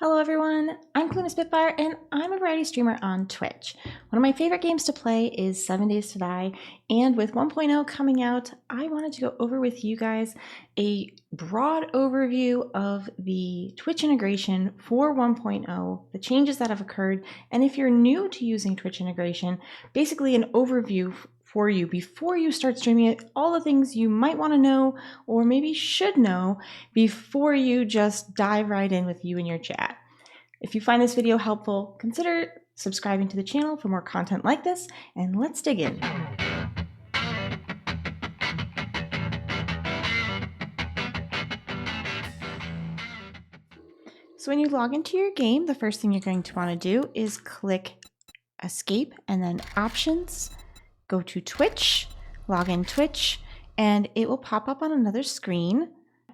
Hello everyone, I'm Cluna Spitfire and I'm a variety streamer on Twitch. One of my favorite games to play is 7 Days to Die, and with 1.0 coming out, I wanted to go over with you guys a broad overview of the Twitch integration for 1.0, the changes that have occurred, and if you're new to using Twitch integration, basically an overview for you before you start streaming it, all the things you might want to know or maybe should know before you just dive right in with you and your chat. If you find this video helpful, consider subscribing to the channel for more content like this, and let's dig in. So when you log into your game, the first thing you're going to want to do is click Escape and then Options, go to Twitch, log in Twitch, and it will pop up on another screen.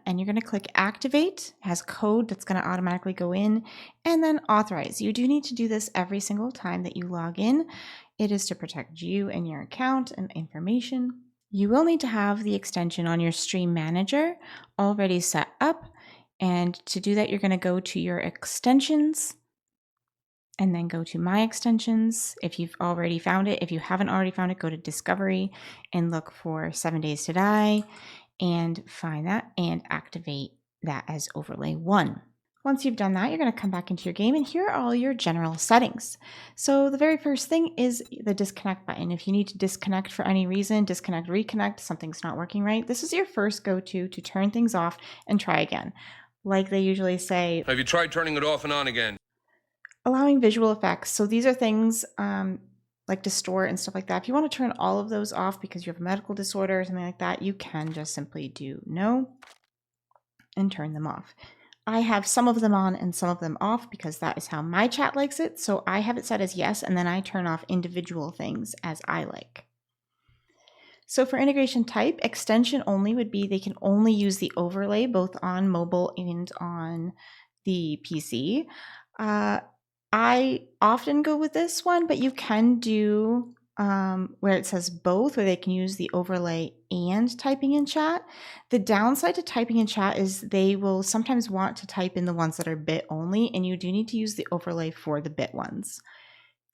And you're going to click Activate. It has code that's going to automatically go in, and then Authorize. You do need to do this every single time that you log in. It is to protect you and your account and information. You will need to have the extension on your stream manager already set up. And to do that, you're going to go to your extensions and then go to My Extensions if you've already found it. If you haven't already found it, go to Discovery and look for 7 Days to Die and find that and activate that as overlay 1. Once you've done that, you're going to come back into your game, and here are all your general settings. So the very first thing is the disconnect button. If you need to disconnect for any reason, disconnect, reconnect, something's not working right, this is your first go-to to turn things off and try again. Like they usually say, have you tried turning it off and on again? Allowing visual effects. So these are things like distort and stuff like that. If you want to turn all of those off because you have a medical disorder or something like that, you can just simply do no and turn them off. I have some of them on and some of them off because that is how my chat likes it. So I have it set as yes, and then I turn off individual things as I like. So for integration type, extension only would be they can only use the overlay both on mobile and on the PC. I often go with this one, but you can do where it says both, where they can use the overlay and typing in chat. The downside to typing in chat is they will sometimes want to type in the ones that are bit only, and you do need to use the overlay for the bit ones.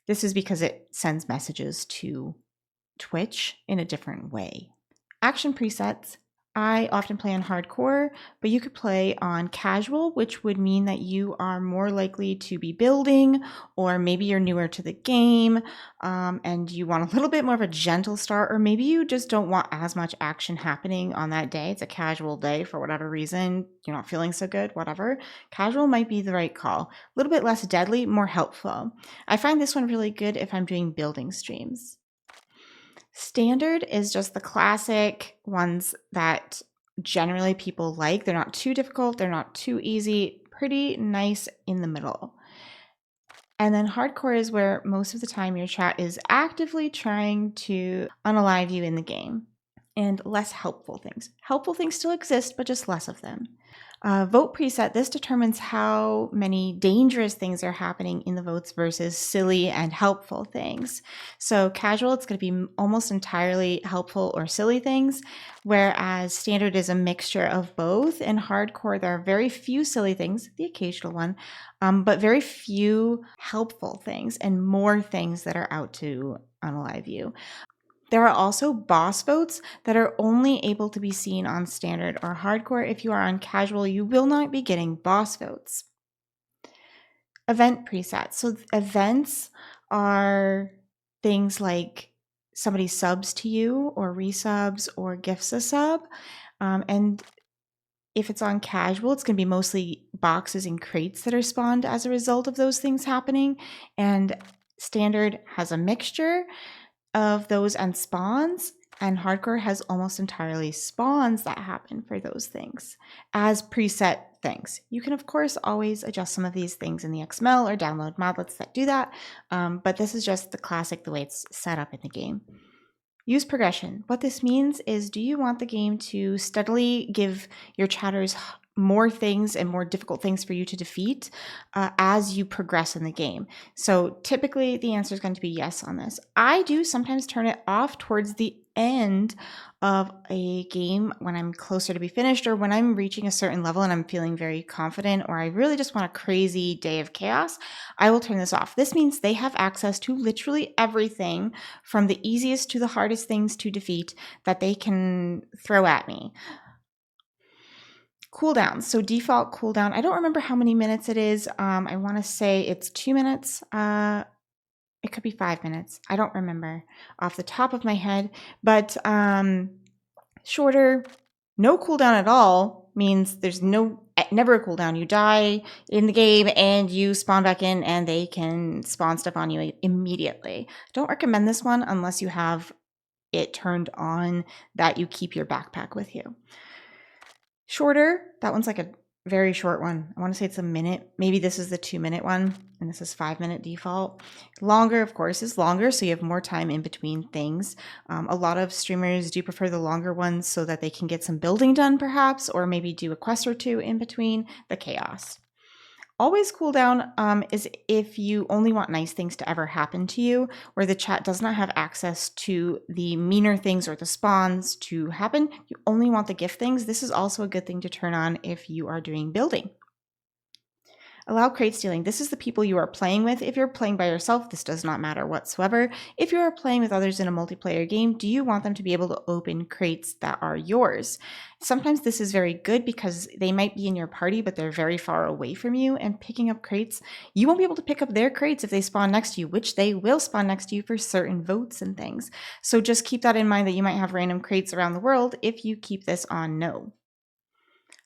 This is because it sends messages to Twitch in a different way. Action presets. I often play on hardcore, but you could play on casual, which would mean that you are more likely to be building, or maybe you're newer to the game and you want a little bit more of a gentle start, or maybe you just don't want as much action happening on that day. It's a casual day for whatever reason. You're not feeling so good, whatever. Casual might be the right call. A little bit less deadly, more helpful. I find this one really good if I'm doing building streams. Standard is just the classic ones that generally people like. They're not too difficult, they're not too easy, pretty nice in the middle. And then hardcore is where most of the time your chat is actively trying to unalive you in the game. And less helpful things. Helpful things still exist, but just less of them. Vote preset, this determines how many dangerous things are happening in the votes versus silly and helpful things. So casual, it's going to be almost entirely helpful or silly things, whereas standard is a mixture of both. In hardcore, there are very few silly things, the occasional one, but very few helpful things and more things that are out to unalive you. There are also boss votes that are only able to be seen on standard or hardcore. If you are on casual, you will not be getting boss votes. Event presets. So events are things like somebody subs to you or resubs or gifts a sub. And if it's on casual, it's going to be mostly boxes and crates that are spawned as a result of those things happening. And standard has a mixture of those and spawns, and hardcore has almost entirely spawns that happen for those things as preset things. You can of course always adjust some of these things in the XML or download modlets that do that, but this is just the classic, the way it's set up in the game. Use progression. What this means is, do you want the game to steadily give your chatters more things and more difficult things for you to defeat as you progress in the game? So typically the answer is going to be yes on this. I do sometimes turn it off towards the end of a game when I'm closer to be finished, or when I'm reaching a certain level and I'm feeling very confident, or I really just want a crazy day of chaos, I will turn this off. This means they have access to literally everything from the easiest to the hardest things to defeat that they can throw at me. Cooldown. So default cooldown, I don't remember how many minutes it is. I want to say it's 2 minutes. It could be 5 minutes. I don't remember off the top of my head, but shorter. No cooldown at all means there's never a cooldown. You die in the game and you spawn back in and they can spawn stuff on you immediately. Don't recommend this one unless you have it turned on that you keep your backpack with you. Shorter, that one's like a very short one. I want to say it's a minute. Maybe this is the 2-minute one and this is 5-minute default. Longer, of course, is longer, so you have more time in between things. A lot of streamers do prefer the longer ones so that they can get some building done perhaps, or maybe do a quest or two in between the chaos. Always cooldown is if you only want nice things to ever happen to you, where the chat does not have access to the meaner things or the spawns to happen. You only want the gift things. This is also a good thing to turn on if you are doing building. Allow crate stealing. This is the people you are playing with. If you're playing by yourself, this does not matter whatsoever. If you are playing with others in a multiplayer game, do you want them to be able to open crates that are yours? Sometimes this is very good because they might be in your party, but they're very far away from you, and picking up crates, you won't be able to pick up their crates if they spawn next to you, which they will spawn next to you for certain votes and things. So just keep that in mind that you might have random crates around the world if you keep this on no.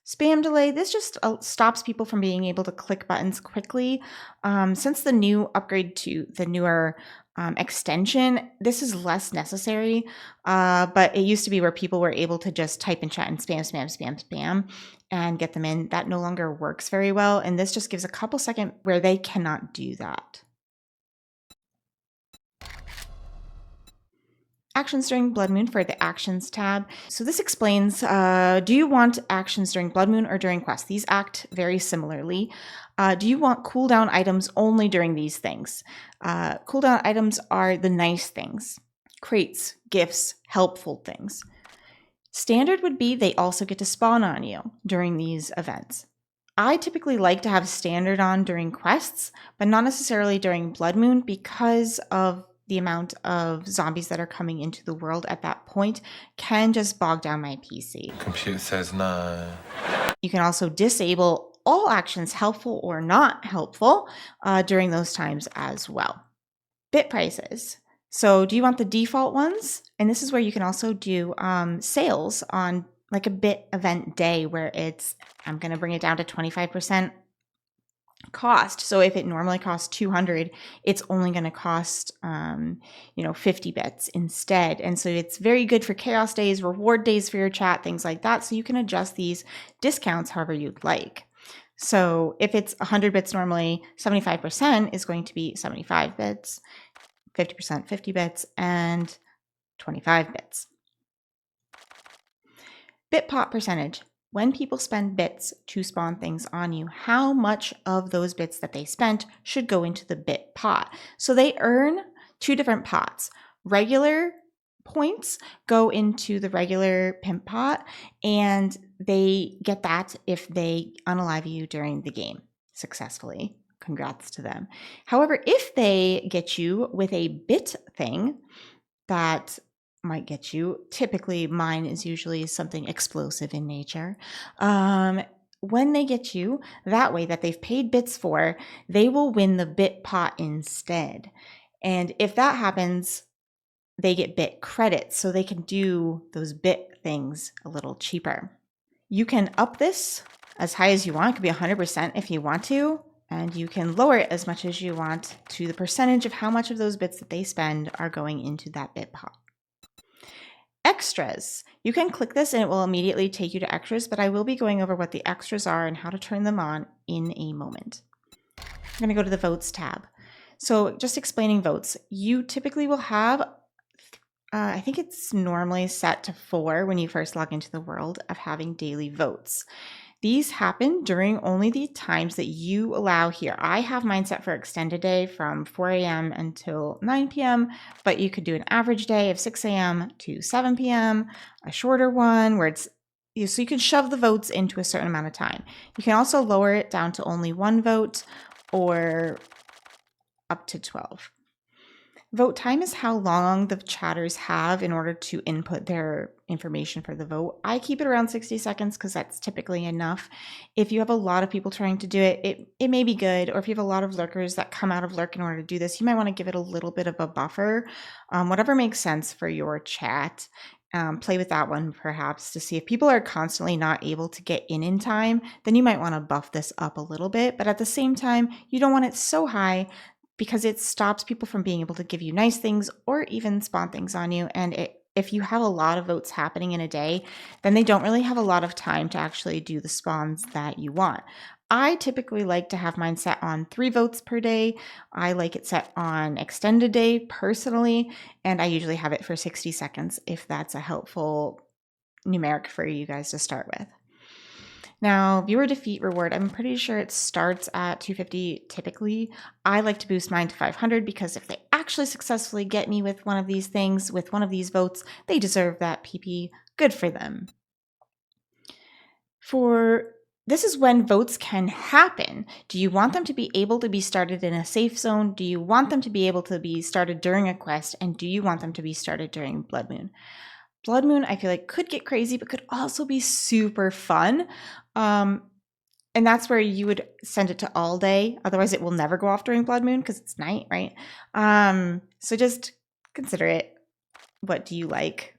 Spam delay, this just stops people from being able to click buttons quickly. Since the new upgrade to the newer extension, this is less necessary, but it used to be where people were able to just type in chat and spam and get them in. That no longer works very well, and this just gives a couple seconds where they cannot do that. Actions during Bloodmoon for the Actions tab. So this explains, do you want actions during Bloodmoon or during quests? These act very similarly. Do you want cooldown items only during these things? Cooldown items are the nice things. Crates, gifts, helpful things. Standard would be they also get to spawn on you during these events. I typically like to have standard on during quests, but not necessarily during Bloodmoon because of the amount of zombies that are coming into the world at that point can just bog down my PC. Compute says no. You can also disable all actions, helpful or not helpful, during those times as well. Bit prices. So do you want the default ones? And this is where you can also do sales on like a bit event day where it's, I'm going to bring it down to 25% cost. So if it normally costs 200, it's only going to cost 50 bits instead. And so it's very good for chaos days, reward days for your chat, things like that. So you can adjust these discounts however you'd like. So if it's 100 bits normally, 75% is going to be 75 bits, 50% 50 bits, and 25 bits. Bit pot percentage. When people spend bits to spawn things on you, how much of those bits that they spent should go into the bit pot? So they earn 2 different pots. Regular points go into the regular Pimp Pot, and they get that if they unalive you during the game successfully. Congrats to them. However, if they get you with a bit thing that might get you, typically mine is usually something explosive in nature. When they get you that way that they've paid bits for, they will win the bit pot instead. And if that happens, they get bit credits so they can do those bit things a little cheaper. You can up this as high as you want. It could be 100% if you want to, and you can lower it as much as you want to the percentage of how much of those bits that they spend are going into that bit pot. Extras. You can click this and it will immediately take you to extras, but I will be going over what the extras are and how to turn them on in a moment. I'm going to go to the votes tab. So just explaining votes. You typically will have, I think it's normally set to 4 when you first log into the world of having daily votes. These happen during only the times that you allow here. I have mine set for extended day from 4 a.m. until 9 p.m., but you could do an average day of 6 a.m. to 7 p.m., a shorter one where it's so you can shove the votes into a certain amount of time. You can also lower it down to only 1 vote or up to 12. Vote time is how long the chatters have in order to input their information for the vote. I keep it around 60 seconds because that's typically enough. If you have a lot of people trying to do it, it may be good. Or if you have a lot of lurkers that come out of lurk in order to do this, you might want to give it a little bit of a buffer. Whatever makes sense for your chat. Play with that one perhaps to see if people are constantly not able to get in time, then you might want to buff this up a little bit. But at the same time, you don't want it so high because it stops people from being able to give you nice things or even spawn things on you. And if you have a lot of votes happening in a day, then they don't really have a lot of time to actually do the spawns that you want. I typically like to have mine set on 3 votes per day. I like it set on extended day personally, and I usually have it for 60 seconds if that's a helpful numeric for you guys to start with. Now, viewer defeat reward, I'm pretty sure it starts at 250 typically. I like to boost mine to 500 because if they actually successfully get me with one of these things, with one of these votes, they deserve that PP. Good for them. This is when votes can happen. Do you want them to be able to be started in a safe zone? Do you want them to be able to be started during a quest? And do you want them to be started during Bloodmoon? Bloodmoon, I feel like could get crazy, but could also be super fun. And that's where you would send it to all day. Otherwise, it will never go off during Bloodmoon because it's night, right? So just consider it. What do you like?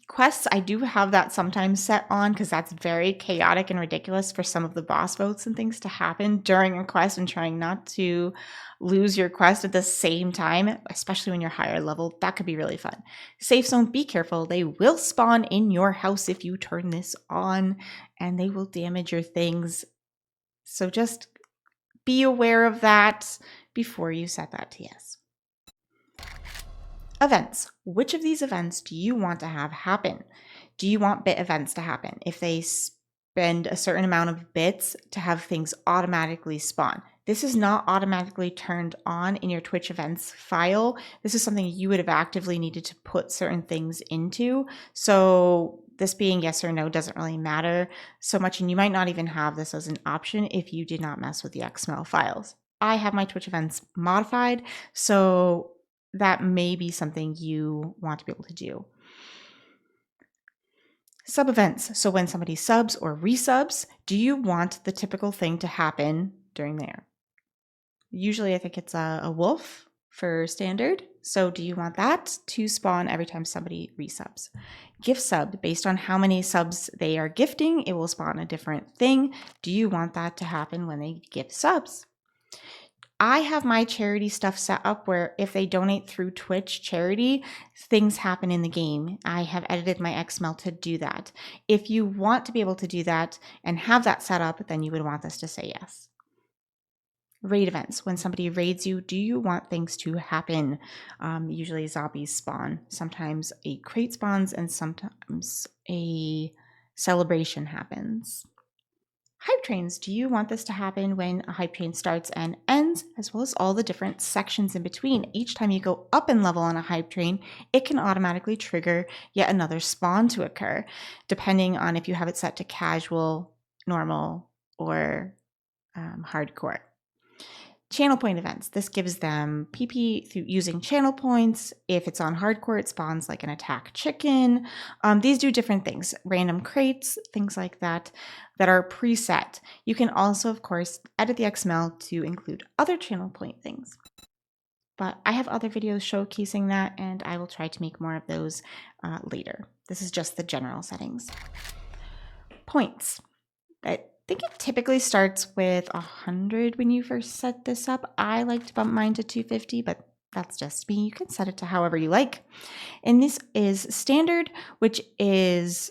Quests, I do have that sometimes set on because that's very chaotic and ridiculous for some of the boss votes and things to happen during a quest and trying not to lose your quest at the same time, especially when you're higher level. That could be really fun. Safe zone, be careful. They will spawn in your house if you turn this on and they will damage your things. So just be aware of that before you set that to yes. Events. Which of these events do you want to have happen? Do you want bit events to happen? If they spend a certain amount of bits to have things automatically spawn. This is not automatically turned on in your Twitch events file. This is something you would have actively needed to put certain things into. So this being yes or no doesn't really matter so much. And you might not even have this as an option if you did not mess with the XML files. I have my Twitch events modified, so that may be something you want to be able to do. Sub events. So when somebody subs or resubs, do you want the typical thing to happen during there? Usually I think it's a wolf for standard. So do you want that to spawn every time somebody resubs? Gift sub, based on how many subs they are gifting, it will spawn a different thing. Do you want that to happen when they gift subs? I have my charity stuff set up where if they donate through Twitch charity, things happen in the game. I have edited my XML to do that. If you want to be able to do that and have that set up, then you would want this to say yes. Raid events. When somebody raids you, do you want things to happen? Usually zombies spawn. Sometimes a crate spawns and sometimes a celebration happens. Hype trains. Do you want this to happen when a hype train starts and ends, as well as all the different sections in between? Each time you go up in level on a hype train, it can automatically trigger yet another spawn to occur, depending on if you have it set to casual, normal, or hardcore. Channel point events. This gives them PP through using channel points. If it's on hardcore, it spawns like an attack chicken. These do different things, random crates, things like that are preset. You can also, of course, edit the XML to include other channel point things. But I have other videos showcasing that, and I will try to make more of those later. This is just the general settings. Points. I think it typically starts with 100 when you first set this up. I like to bump mine to 250, but that's just me. You can set it to however you like. And this is standard, which is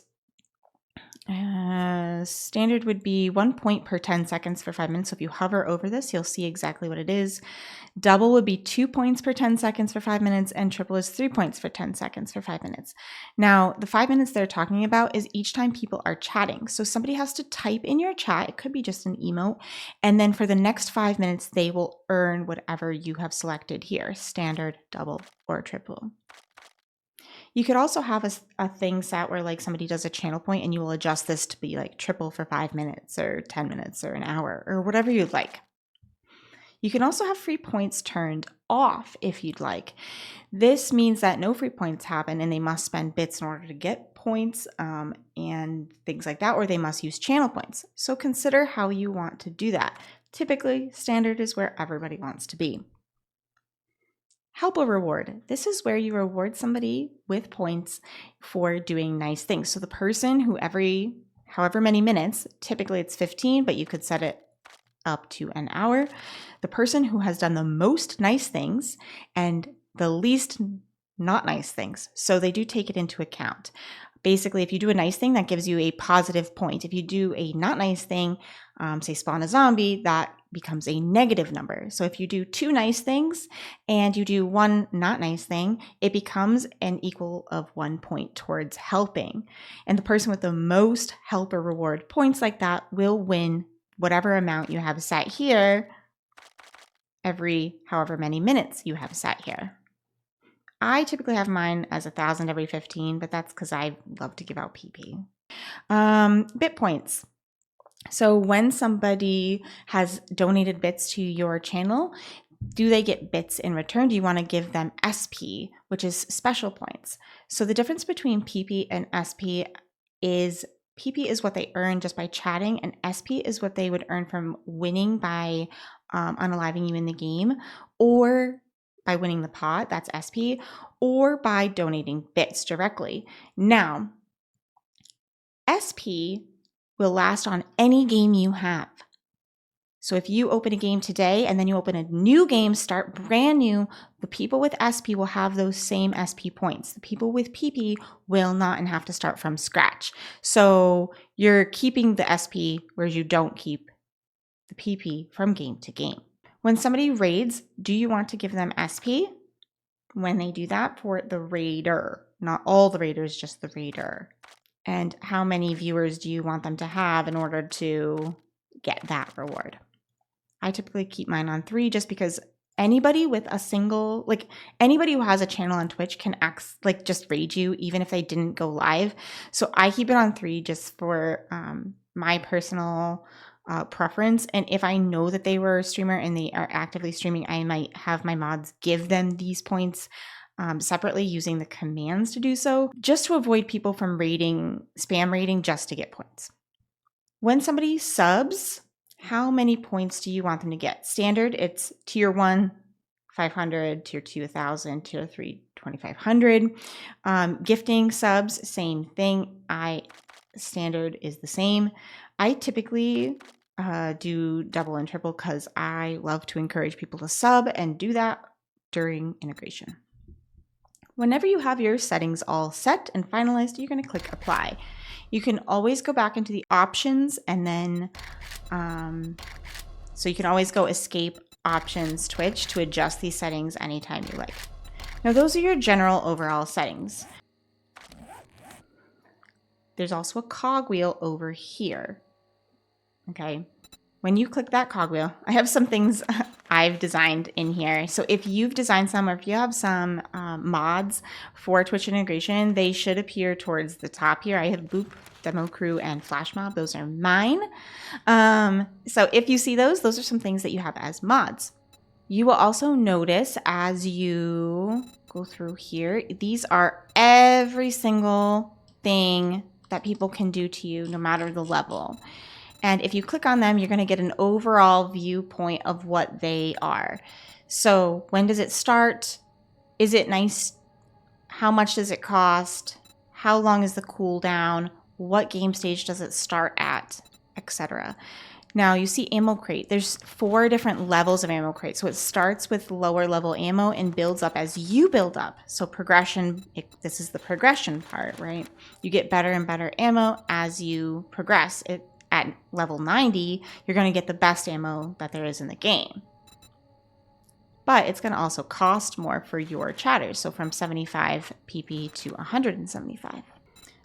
Standard would be 1 point per 10 seconds for 5 minutes. So if you hover over this, you'll see exactly what it is. Double would be 2 points per 10 seconds for 5 minutes, and triple is 3 points for 10 seconds for 5 minutes. Now, the 5 minutes they're talking about is each time people are chatting. So somebody has to type in your chat, it could be just an emote, and then for the next 5 minutes, they will earn whatever you have selected here, standard, double, or triple. You could also have a thing set where like somebody does a channel point and you will adjust this to be like triple for 5 minutes or 10 minutes or an hour or whatever you'd like. You can also have free points turned off if you'd like. This means that no free points happen and they must spend bits in order to get points and things like that, or they must use channel points. So consider how you want to do that. Typically, standard is where everybody wants to be. Help a reward. This is where you reward somebody with points for doing nice things. So the person who however many minutes, typically it's 15, but you could set it up to an hour. The person who has done the most nice things and the least not nice things. So they do take it into account. Basically, if you do a nice thing, that gives you a positive point. If you do a not nice thing, say spawn a zombie, that becomes a negative number. So if you do 2 nice things and you do 1 not nice thing, it becomes an equal of 1 point towards helping. And the person with the most help or reward points like that will win whatever amount you have set here every however many minutes you have set here. I typically have mine as 1,000 every 15, but that's because I love to give out PP. Bit points. So when somebody has donated bits to your channel, do they get bits in return? Do you want to give them SP, which is special points? So the difference between PP and SP is PP is what they earn just by chatting, and SP is what they would earn from winning by unaliving you in the game, or by winning the pot, that's SP, or by donating bits directly. Now, SP will last on any game you have. So if you open a game today and then you open a new game, start brand new, the people with SP will have those same SP points. The people with PP will not and have to start from scratch. So you're keeping the SP, whereas you don't keep the PP from game to game. When somebody raids, do you want to give them SP? When they do that for the raider, not all the raiders, just the raider. And how many viewers do you want them to have in order to get that reward? I typically keep mine on 3 just because anybody with a single, like anybody who has a channel on Twitch can just raid you even if they didn't go live. So I keep it on 3 just for my personal preference. And if I know that they were a streamer and they are actively streaming, I might have my mods give them these points separately using the commands to do so, just to avoid people from spam raiding just to get points. When somebody subs, how many points do you want them to get? Standard, it's tier 1, 500, tier 2, 1,000, tier 3, 2,500. Gifting subs, same thing. Standard is the same. I typically do double and triple because I love to encourage people to sub and do that during integration. Whenever you have your settings all set and finalized, you're going to click apply. You can always go back into the options and then, so you can always go escape options Twitch to adjust these settings anytime you like. Now those are your general overall settings. There's also a cogwheel over here. Okay. When you click that cogwheel, I have some things I've designed in here. So if you've designed some, or if you have some mods for Twitch integration, they should appear towards the top here. I have Boop, Demo Crew, and Flash Mob. Those are mine. So if you see those are some things that you have as mods. You will also notice as you go through here, these are every single thing that people can do to you, no matter the level. And if you click on them, you're going to get an overall viewpoint of what they are. So when does it start? Is it nice? How much does it cost? How long is the cooldown? What game stage does it start at? Etc. Now you see ammo crate. There's 4 different levels of ammo crate. So it starts with lower level ammo and builds up as you build up. So progression, this is the progression part, right? You get better and better ammo as you progress. At level 90, you're going to get the best ammo that there is in the game. But it's going to also cost more for your chatters. So from 75 PP to 175.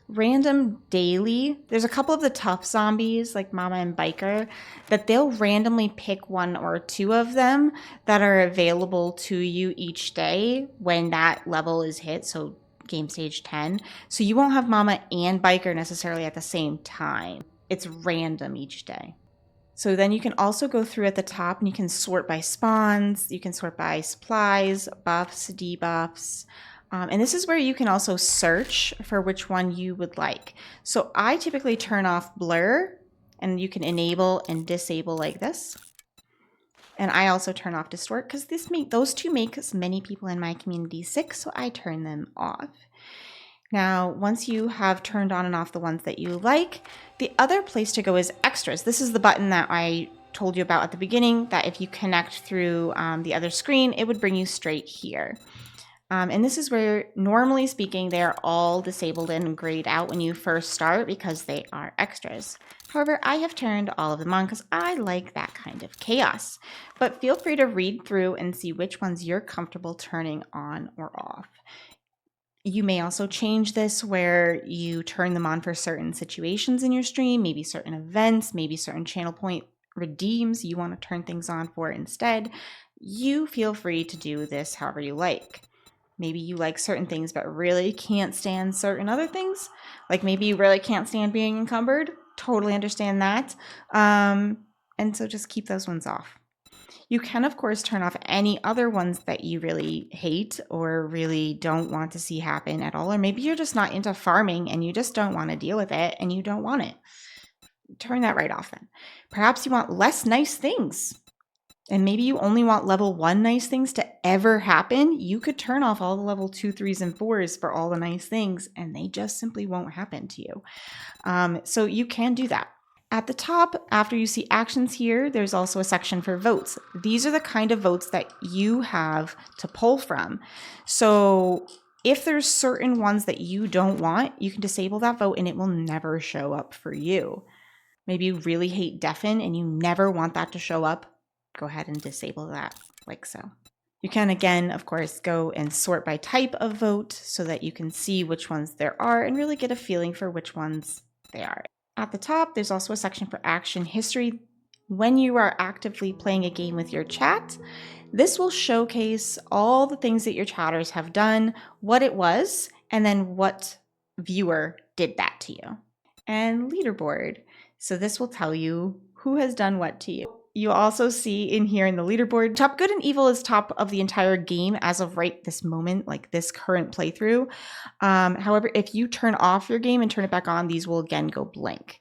Random daily, there's a couple of the tough zombies like Mama and Biker that they'll randomly pick 1 or 2 of them that are available to you each day when that level is hit, so game stage 10. So you won't have Mama and Biker necessarily at the same time. It's random each day. So then you can also go through at the top and you can sort by spawns, you can sort by supplies, buffs, debuffs. And this is where you can also search for which one you would like. So I typically turn off blur, and you can enable and disable like this. And I also turn off distort because those two make many people in my community sick, so I turn them off. Now, once you have turned on and off the ones that you like, the other place to go is extras. This is the button that I told you about at the beginning, that if you connect through the other screen, it would bring you straight here. And this is where, normally speaking, they are all disabled and grayed out when you first start because they are extras. However, I have turned all of them on because I like that kind of chaos. But feel free to read through and see which ones you're comfortable turning on or off. You may also change this where you turn them on for certain situations in your stream, maybe certain events, maybe certain channel point redeems you want to turn things on for instead. You feel free to do this however you like. Maybe you like certain things but really can't stand certain other things. Like maybe you really can't stand being encumbered. Totally understand that. And so just keep those ones off. You can, of course, turn off any other ones that you really hate or really don't want to see happen at all. Or maybe you're just not into farming and you just don't want to deal with it and you don't want it. Turn that right off then. Perhaps you want less nice things. And maybe you only want level 1 nice things to ever happen. You could turn off all the level 2, 3s, and 4s for all the nice things, and they just simply won't happen to you. So you can do that. At the top, after you see actions here, there's also a section for votes. These are the kind of votes that you have to pull from. So if there's certain ones that you don't want, you can disable that vote and it will never show up for you. Maybe you really hate deafen and you never want that to show up. Go ahead and disable that like so. You can, again, of course, go and sort by type of vote so that you can see which ones there are and really get a feeling for which ones they are. At the top, there's also a section for action history. When you are actively playing a game with your chat, this will showcase all the things that your chatters have done, what it was, and then what viewer did that to you. And leaderboard. So this will tell you who has done what to you. You also see in here in the leaderboard, top good and evil is top of the entire game as of right this moment, like this current playthrough. However, if you turn off your game and turn it back on, these will again go blank.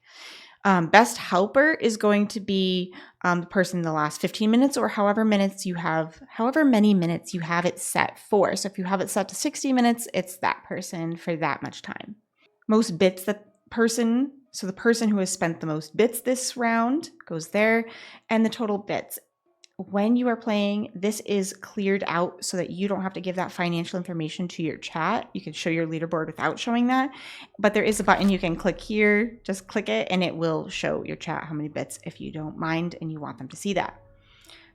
Best helper is going to be the person in the last 15 minutes or however many minutes you have it set for. So if you have it set to 60 minutes, it's that person for that much time. Most bits so the person who has spent the most bits this round goes there, and the total bits. When you are playing, this is cleared out so that you don't have to give that financial information to your chat. You can show your leaderboard without showing that, but there is a button you can click here. Just click it and it will show your chat how many bits if you don't mind and you want them to see that.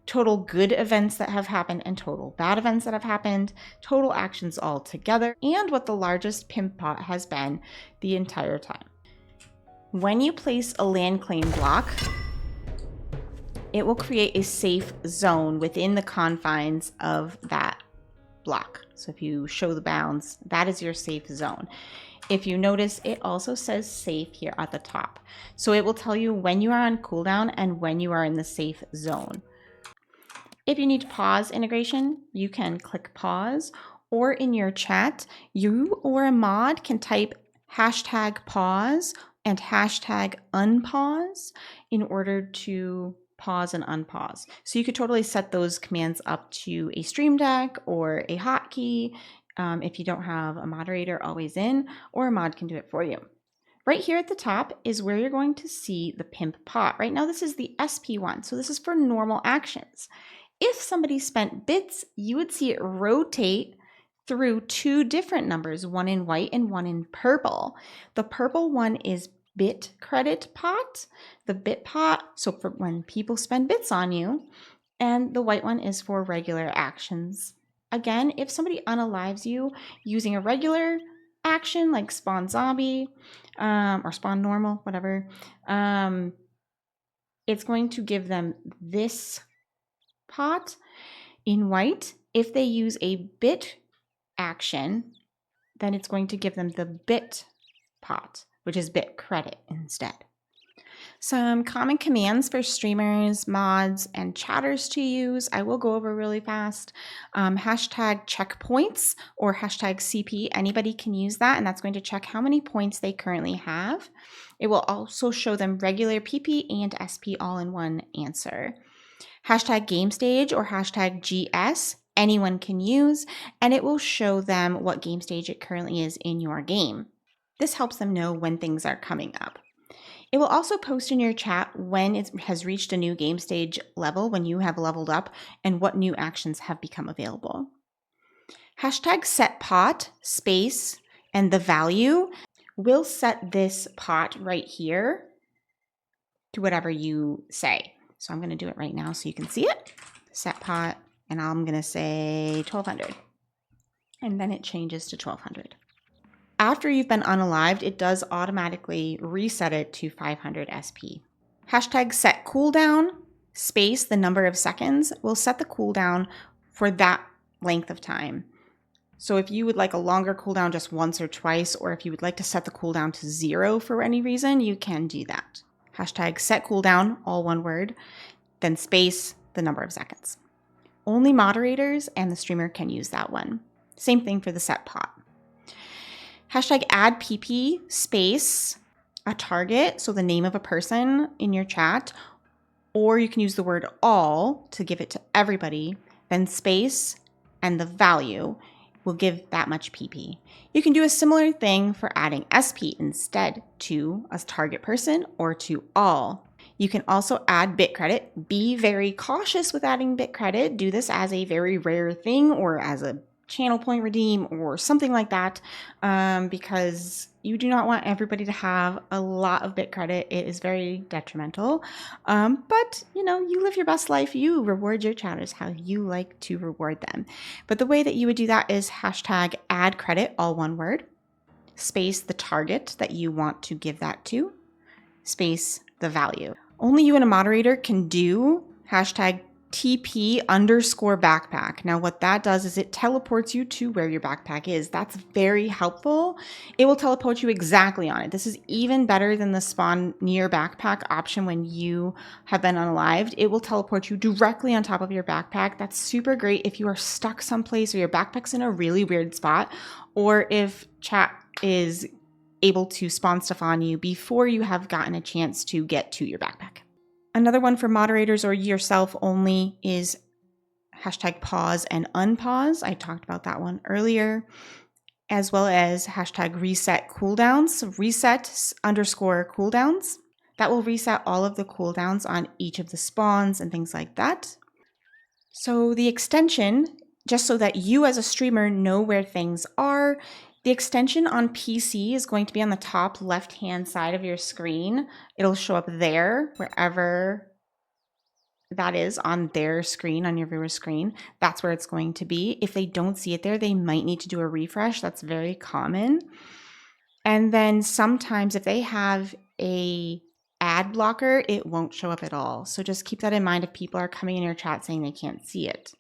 Total good events that have happened and total bad events that have happened, total actions all together, and what the largest pimp pot has been the entire time. When you place a land claim block, it will create a safe zone within the confines of that block. So if you show the bounds, that is your safe zone. If you notice, it also says safe here at the top. So it will tell you when you are on cooldown and when you are in the safe zone. If you need to pause integration, you can click pause, or in your chat, you or a mod can type #pause and #unpause in order to pause and unpause. So you could totally set those commands up to a stream deck or a hotkey if you don't have a moderator always in, or a mod can do it for you. Right here at the top is where you're going to see the Pimp Pot. Right now, this is the SP one, so this is for normal actions. If somebody spent bits, you would see it rotate through two different numbers, one in white and one in purple. The purple one is bit credit pot, the bit pot, so for when people spend bits on you, and the white one is for regular actions. Again, if somebody unalives you using a regular action like spawn zombie or spawn normal, whatever, it's going to give them this pot in white. If they use a bit action, then it's going to give them the bit pot, which is bit credit instead. Some common commands for streamers, mods, and chatters to use, I will go over really fast. Hashtag checkpoints or hashtag CP, anybody can use that, and that's going to check how many points they currently have. It will also show them regular PP and SP all in one answer. Hashtag game stage or hashtag GS, anyone can use, and it will show them what game stage it currently is in your game. This helps them know when things are coming up. It will also post in your chat when it has reached a new game stage level, when you have leveled up, and what new actions have become available. Hashtag set pot, space, and the value will set this pot right here to whatever you say. So I'm going to do it right now so you can see it. Set pot, and I'm going to say 1200. And then it changes to 1200. After you've been unalived, it does automatically reset it to 500 SP. Hashtag set cooldown, space, the number of seconds, will set the cooldown for that length of time. So if you would like a longer cooldown just once or twice, or if you would like to set the cooldown to 0 for any reason, you can do that. Hashtag set cooldown, all one word, then space, the number of seconds. Only moderators and the streamer can use that one. Same thing for the set pot. Hashtag add PP space a target, so the name of a person in your chat, or you can use the word all to give it to everybody, then space and the value will give that much PP. You can do a similar thing for adding SP instead to a target person or to all. You can also add bit credit. Be very cautious with adding bit credit. Do this as a very rare thing or as a channel point redeem or something like that, because you do not want everybody to have a lot of bit credit. It is very detrimental. But you know, you live your best life. You reward your chatters how you like to reward them. But the way that you would do that is hashtag add credit, all one word, space the target that you want to give that to, space the value. Only you and a moderator can do hashtag TP_backpack. Now what that does is it teleports you to where your backpack is. That's very helpful. It will teleport you exactly on it. This is even better than the spawn near backpack option when you have been unalived. It will teleport you directly on top of your backpack. That's super great if you are stuck someplace or your backpack's in a really weird spot, or if chat is able to spawn stuff on you before you have gotten a chance to get to your backpack. Another one for moderators or yourself only is hashtag pause and unpause. I talked about that one earlier, as well as hashtag reset cooldowns. So reset_cooldowns. That will reset all of the cooldowns on each of the spawns and things like that. So the extension, just so that you as a streamer know where things are, the extension on PC is going to be on the top left-hand side of your screen. It'll show up there, wherever that is on their screen, on your viewer's screen. That's where it's going to be. If they don't see it there, they might need to do a refresh. That's very common. And then sometimes if they have a ad blocker, it won't show up at all. So just keep that in mind if people are coming in your chat saying they can't see it.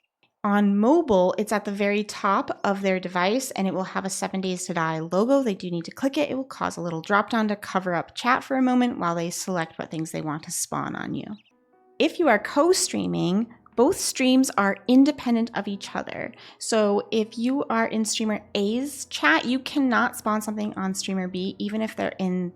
On mobile, it's at the very top of their device and it will have a 7 days to die logo. They do need to click it. It will cause a little drop down to cover up chat for a moment while they select what things they want to spawn on you. If you are co-streaming, both streams are independent of each other. So if you are in streamer A's chat, you cannot spawn something on streamer B, even if they're in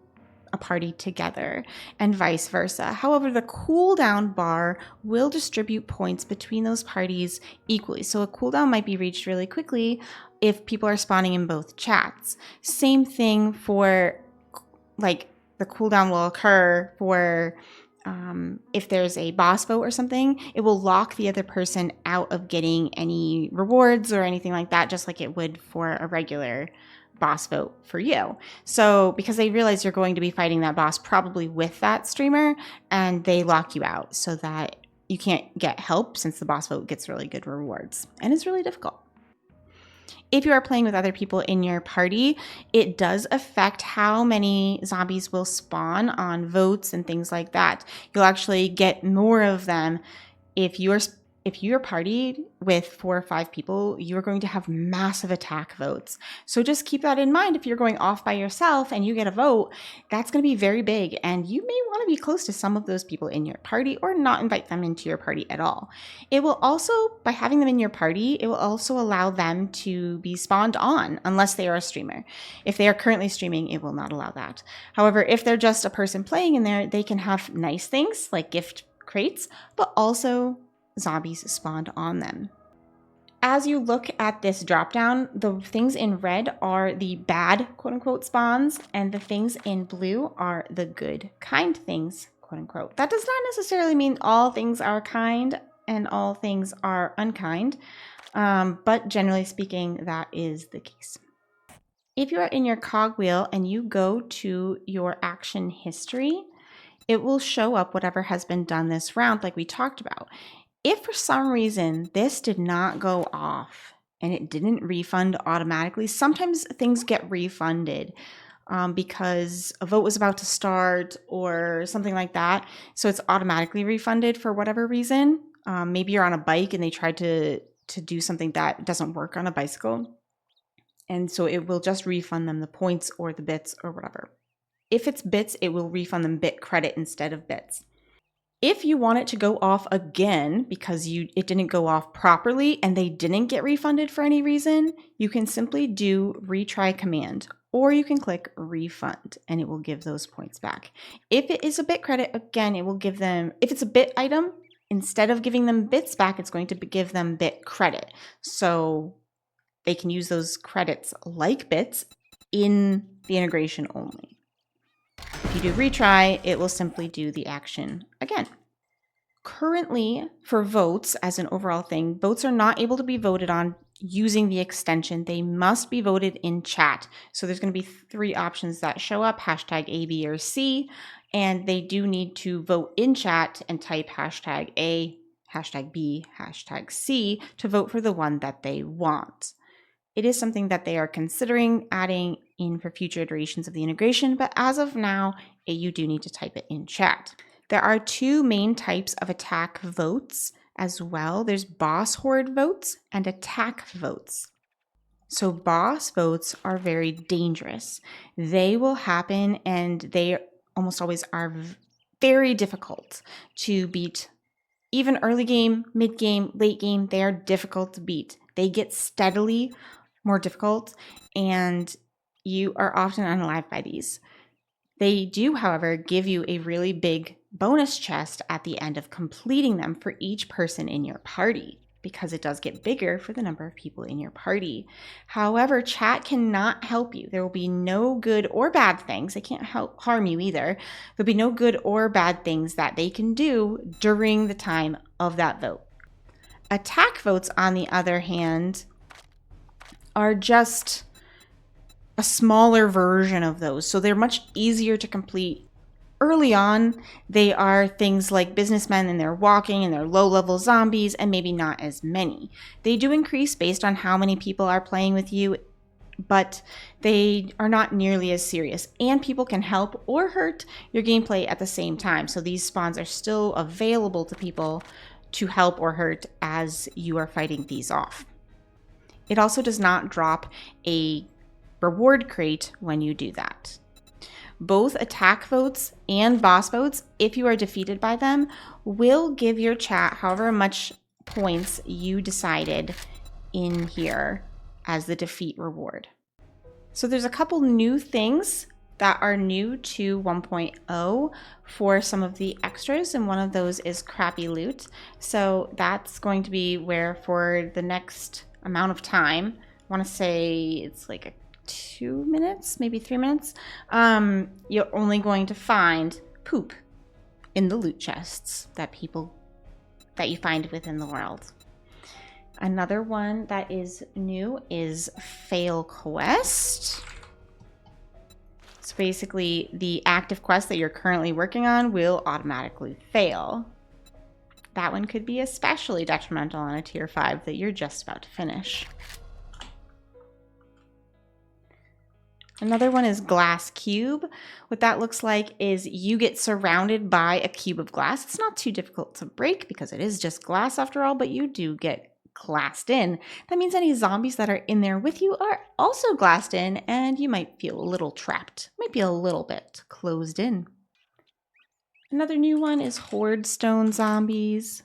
a party together, and vice versa. However, the cooldown bar will distribute points between those parties equally. So a cooldown might be reached really quickly if people are spawning in both chats. Same thing for like the cooldown will occur for if there's a boss vote or something, it will lock the other person out of getting any rewards or anything like that, just like it would for a regular boss vote for you. So because they realize you're going to be fighting that boss probably with that streamer, and they lock you out so that you can't get help, since the boss vote gets really good rewards and it's really difficult. If you are playing with other people in your party, it does affect how many zombies will spawn on votes and things like that. You'll actually get more of them if you're partied with 4 or 5 people. You're going to have massive attack votes. So just keep that in mind. If you're going off by yourself and you get a vote, that's going to be very big, and you may want to be close to some of those people in your party or not invite them into your party at all. It will also, by having them in your party, it will also allow them to be spawned on unless they are a streamer. If they are currently streaming, it will not allow that. However, if they're just a person playing in there, they can have nice things like gift crates, but also zombies spawned on them. As you look at this drop down, the things in red are the bad quote unquote spawns, and the things in blue are the good kind things quote unquote. That does not necessarily mean all things are kind and all things are unkind, but generally speaking, that is the case. If you are in your cogwheel and you go to your action history, it will show up whatever has been done this round, like we talked about. If for some reason this did not go off and it didn't refund automatically, sometimes things get refunded because a vote was about to start or something like that. So it's automatically refunded for whatever reason. Maybe you're on a bike and they tried to do something that doesn't work on a bicycle. And so it will just refund them the points or the bits or whatever. If it's bits, it will refund them bit credit instead of bits. If you want it to go off again because it didn't go off properly and they didn't get refunded for any reason, you can simply do retry command, or you can click refund and it will give those points back. If it is a bit credit, again, it will give them, if it's a bit item, instead of giving them bits back, it's going to give them bit credit. So they can use those credits like bits in the integration only. If you do retry, it will simply do the action again. Currently, for votes as an overall thing, votes are not able to be voted on using the extension. They must be voted in chat. So there's going to be 3 options that show up, hashtag A, B, or C, and they do need to vote in chat and type hashtag A, hashtag B, hashtag C to vote for the one that they want. It is something that they are considering adding in for future iterations of the integration, but as of now, you do need to type it in chat. There are 2 main types of attack votes as well. There's boss horde votes and attack votes. So boss votes are very dangerous. They will happen and they almost always are very difficult to beat. Even early game, mid game, late game, they are difficult to beat. They get steadily more difficult, and you are often unalived by these. They do, however, give you a really big bonus chest at the end of completing them for each person in your party, because it does get bigger for the number of people in your party. However, chat cannot help you. There will be no good or bad things. They can't harm you either. There'll be no good or bad things that they can do during the time of that vote. Attack votes, on the other hand, are just a smaller version of those. So they're much easier to complete early on. They are things like businessmen and they're walking and they're low-level zombies and maybe not as many. They do increase based on how many people are playing with you, but they are not nearly as serious. And people can help or hurt your gameplay at the same time. So these spawns are still available to people to help or hurt as you are fighting these off. It also does not drop a reward crate when you do that. Both attack votes and boss votes, if you are defeated by them, will give your chat however much points you decided in here as the defeat reward. So there's a couple new things that are new to 1.0 for some of the extras, and one of those is crappy loot. So that's going to be where for the next amount of time, I want to say it's like 2 minutes, maybe 3 minutes, you're only going to find poop in the loot chests that you find within the world. Another one that is new is Fail Quest. So basically, the active quest that you're currently working on will automatically fail. That one could be especially detrimental on a tier 5 that you're just about to finish. Another one is Glass Cube. What that looks like is you get surrounded by a cube of glass. It's not too difficult to break because it is just glass after all, but you do get glassed in. That means any zombies that are in there with you are also glassed in, and you might feel a little trapped. Might be a little bit closed in. Another new one is Horde Stone Zombies.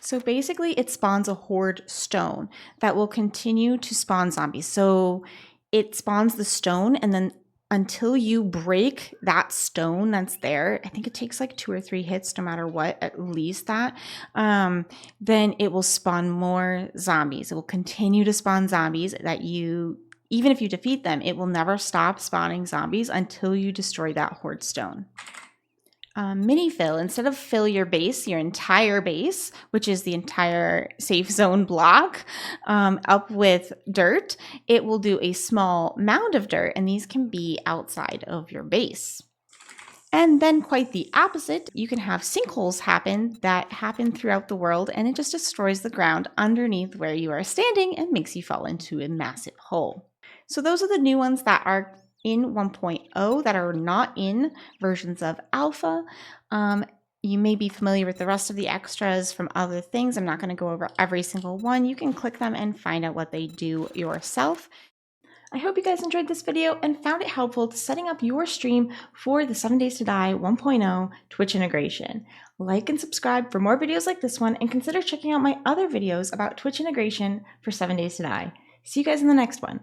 So basically it spawns a Horde Stone that will continue to spawn zombies. So it spawns the stone, and then until you break that stone that's there, I think it takes like 2 or 3 hits no matter what, at least that, then it will spawn more zombies. It will continue to spawn zombies that even if you defeat them, it will never stop spawning zombies until you destroy that Horde Stone. Mini fill, instead of fill your entire base, which is the entire safe zone block, up with dirt, it will do a small mound of dirt, and these can be outside of your base. And then quite the opposite, you can have sinkholes happen throughout the world, and it just destroys the ground underneath where you are standing and makes you fall into a massive hole. So those are the new ones that are in 1.0 that are not in versions of alpha. You may be familiar with the rest of the extras from other things. I'm not going to go over every single one. You can click them and find out what they do yourself. I hope you guys enjoyed this video and found it helpful to setting up your stream for the 7 Days to Die 1.0 Twitch integration. Like and subscribe for more videos like this one, and consider checking out my other videos about Twitch integration for 7 Days to Die. See you guys in the next one.